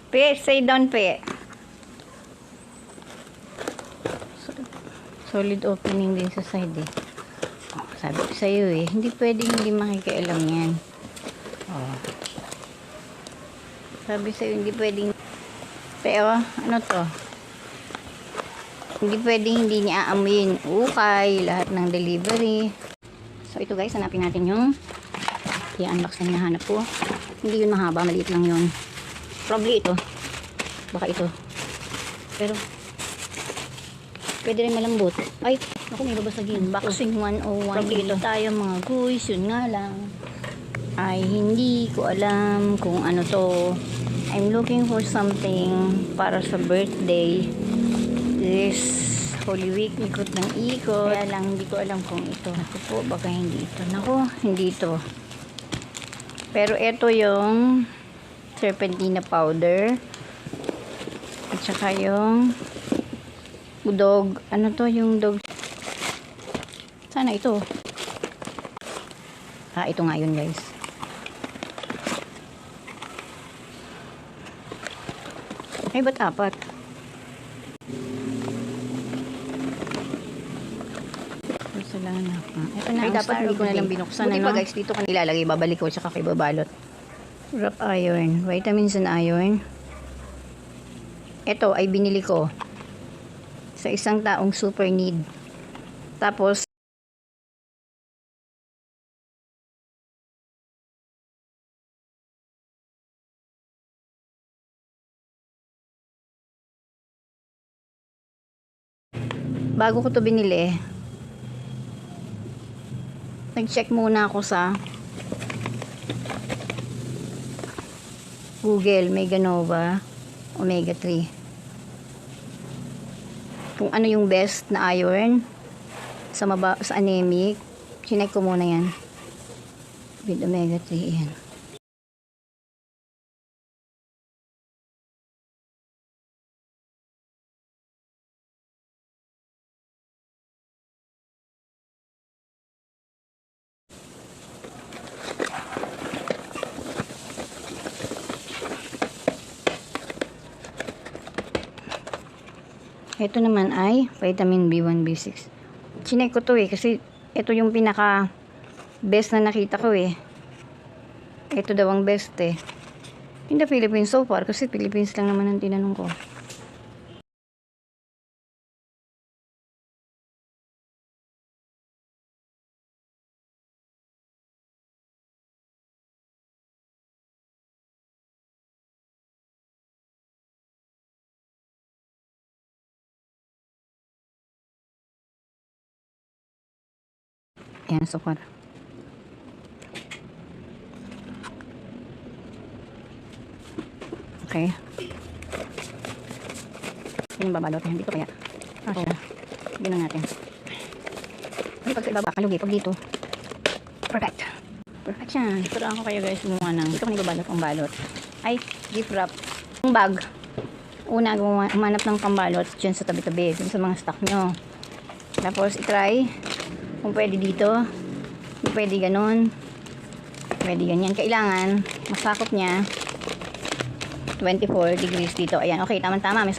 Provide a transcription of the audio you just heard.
Pe, say down, pe. Solid opening din sa side eh. Oh, sabi ko sa'yo eh, hindi pwedeng hindi makikialam yan. Oh. Sabi sa'yo, hindi pwedeng... Pero, ano to? Hindi pwedeng hindi niya aamuyin. Ukay, lahat ng delivery. So, ito guys, hanapin natin yung i-unbox na hinahanap ko. Hindi yun mahaba, maliit lang yun. Probably ito. Baka ito. Pero, pwede rin malambot. Ay, naku, may babasagin. Unboxing 101. Probably ito tayo mga guys. Yun nga lang. Ay, hindi ko alam kung ano to. I'm looking for something para sa birthday. This Holy Week, ikot ng ikot. Kaya lang, hindi ko alam kung ito. Naku po, baka hindi ito. Naku, hindi ito. Pero ito yung serpentina powder. At saka yung dog. Ano to yung dog? Sana ito. Ah, ito nga yun guys. Ay, ba't apat? Porcelana pa. Ito na. Ay, dapat hindi ko na lang binuksan. Buti pa guys, dito ko nilalagay. Babalik ko tsaka kay babalot. Wrap iron. Vitamins and iron. Ito ay binili ko sa isang taong super need. Tapos, bago ko to binili, nag-check muna ako sa Google, Mega Nova, Omega 3. Kung ano yung best na iron sa anemic. Chinek ko muna yan. With Omega 3, yan. Ito naman ay vitamin B1, B6. Chinek ko to eh kasi ito yung pinaka best na nakita ko eh. Ito daw ang best eh. In the Philippines so far kasi Philippines lang naman ang tinanong ko. Ayan, so far. Okay. Yung babalot. Ayan, dito kaya. Asya. Sige na natin. Ay, pag sa ibaba, kalugi. Pag dito. Perfect. Perfect yan. Pero ako kayo guys, gumawa ng. Dito ko nagbabalot ang balot. Ay, gift wrap. Yung bag. Una, umanap ng pambalot dyan sa tabi-tabi. Dyan sa mga stock nyo. Tapos, itry. Kung pwede dito, kung pwede ganun, pwede ganyan. Kailangan, masakop niya 24 degrees dito. Ayan, okay, tama-tama. May